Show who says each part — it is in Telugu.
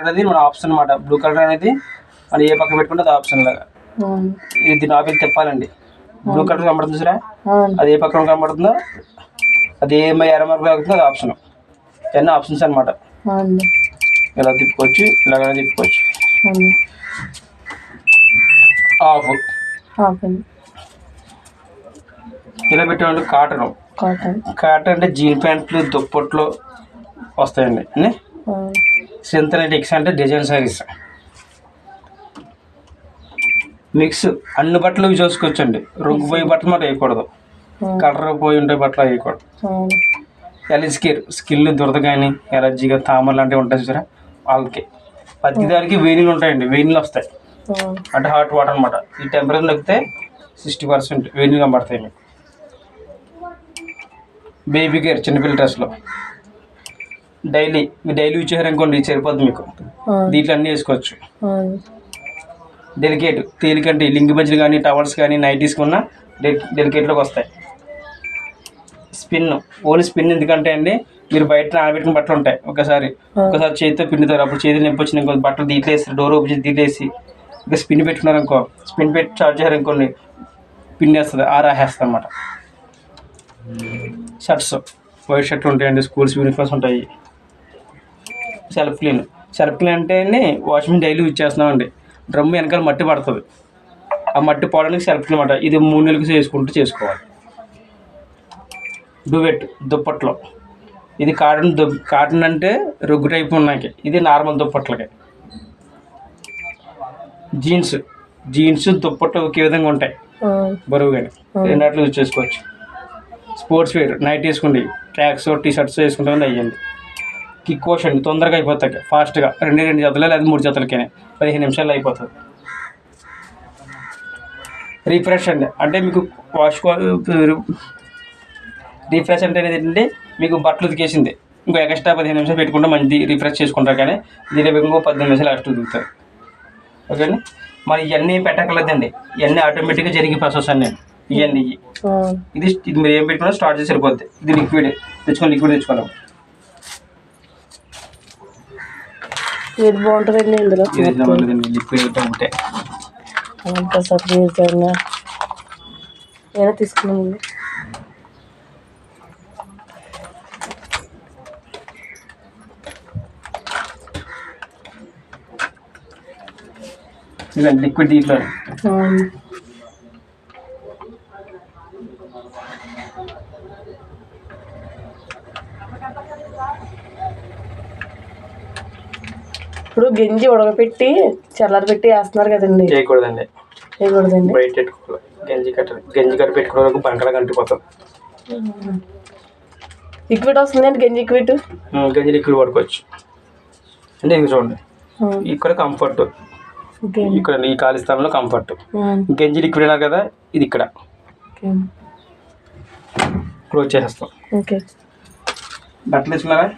Speaker 1: అనేది మన ఆప్షన్ అనమాట. బ్లూ కలర్ అనేది మనం ఏ పక్కన పెట్టుకుంటే అది ఆప్షన్ లాగా. ఇది నాబిల్ తిప్పాలండి. బ్లూ కలర్ కనబడుతుంది చూసారా, అది ఏ పక్కన కనబడుతుందో అది ఏ ఎర్ర మార్పు అవుతుందో అది ఆప్షన్. ఇవన్నీ ఆప్షన్స్ అనమాట. ఇలా తిప్పుకోవచ్చు, ఇలాగ తిప్పుకోవచ్చు. ఆఫ్ ఇలా పెట్టేవాళ్ళు కాటన్ అంటే జీన్ ప్యాంట్లు దుప్పట్లు వస్తాయండి అన్నీ. సింథటిక్స్ అంటే డిజైన్ సారీస్. మిక్స్ అన్ని బట్టలు చూసుకోవచ్చండి. రంగు పోయి బట్టలు మాట వేయకూడదు, కలర్ పోయి ఉండే బట్టలు వేయకూడదు. స్కిల్ దురద కానీ ఎలర్జీగా తామర లాంటివి ఉంటాయి చూసారా, వాళ్ళకి ప్రతిదానికి వేణీలు ఉంటాయండి. వేణీలు వస్తాయి అంటే హాట్ వాటర్ అనమాట. ఈ టెంపరేచర్ నొక్కితే 60% వేణీలు కనబడతాయి మీకు. బేబీ కేర్ చిన్నపిల్ల డ్రెస్లో డైలీ యూజ్ చేయారనుకోండి సరిపోద్ది మీకు. దీంట్లో అన్నీ వేసుకోవచ్చు. డెలికేట్ తేలికంటే లింగి మధ్యలు కానీ టవల్స్ కానీ నైటీస్ కొన్నా డెలికేట్లోకి వస్తాయి. ఓన్లీ స్పిన్ ఎందుకంటే అండి, మీరు బయట నానబెట్టిన బట్టలు ఉంటాయి, ఒకసారి చేతితో పిండుతారు, అప్పుడు చేతి నొప్పి వచ్చిన ఇంకో బట్టలు దీంట్లో వేసి డోర్ ఓపెన్ చేసి దీంట్లో వేసి ఇంకా స్పిన్ పెట్టుకున్నారనుకో, స్పిన్ పెట్టి చార్జ్ చేయారనుకోండి పిండేస్తుంది, ఆరాహేస్తుంది అనమాట. షర్ట్స్ వైట్ షర్ట్లు ఉంటాయండి, స్కూల్స్ యూనిఫామ్స్ ఉంటాయి. సెల్ఫ్ క్లీన్ అంటే వాషింగ్ మిషన్ డైలీ యూజ్ చేస్తున్నామండి. డ్రమ్ వెనకాల మట్టి పడుతుంది, ఆ మట్టి పోవడానికి సెల్ఫ్ క్లీన్ అనమాట. ఇది 3 నెలలకు చేసుకోవాలి. డువెట్ దుప్పట్లో ఇది కాటన్ అంటే రొగ్గు టైప్ ఉన్నాయి, ఇది నార్మల్ దుప్పట్లకి. జీన్స్ దుప్పట్లు ఒకే విధంగా ఉంటాయి, బరువుగానే రెండాట్లు యూజ్ చేసుకోవచ్చు. స్పోర్ట్స్ వేర్ నైట్ వేసుకోండి, ట్రాక్స్ టీ-షర్ట్స్ వేసుకుంటే అయ్యండి. కిక్ వాష్ అండి, తొందరగా అయిపోతాయి ఫాస్ట్గా. 2 జతలు లేదా 3 జతలకే 15 నిమిషాల్లో అయిపోతుంది. రిఫ్రెష్ అండి అంటే మీకు రిఫ్రెష్ అంటే ఏంటంటే మీకు బట్టలు ఉతికేసింది ఇంకో ఎక్స్ట్రా 15 నిమిషాలు పెట్టుకుంటే మంచి రిఫ్రెష్ చేసుకుంటారు. కానీ దీని ఇంకో 10 నిమిషాలు ఎక్స్ట్రా దిగుతారు. ఓకే అండి. మరి ఇవన్నీ పెట్టక్కర్లేదండి, ఇవన్నీ ఆటోమేటిక్గా జరిగే ప్రాసెస్ అండి. ఇవన్నీ ఇది మీరు ఏం పెట్టుకున్నా స్టార్ట్ చేసి సరిపోద్ది. ఇది లిక్విడ్ తెచ్చుకోవాలి.
Speaker 2: ఏది బాగుంటుందండి ఇందులో?
Speaker 1: లిక్విడ్ ఉంటే
Speaker 2: ఏదో తీసుకున్నామండి.
Speaker 1: లిక్విడ్ దీంట్లో
Speaker 2: ఇప్పుడు గంజి ఉడకపెట్టి చల్లారబెట్టి వేస్తున్నారు కదండి,
Speaker 1: చేయకూడదండి. బయట పెట్టుకోవాలి. గంజి కట్ట పెట్టుకోవడానికి బంకలా కంటిపోతుంది.
Speaker 2: లిక్విడ్ వస్తుందండి, గంజి లిక్విడ్
Speaker 1: పడుకోవచ్చు అంటే ఇంక చూడండి, ఇక్కడ కంఫర్ట్, ఇక్కడ ఈ ఖాళీ స్థలంలో కంఫర్ట్. గంజి లిక్విడ్ అయినా కదా, ఇది ఇక్కడ క్లోజ్ చేసేస్తాం.
Speaker 2: ఓకే,
Speaker 1: బట్టలు వేసుకున్నారా?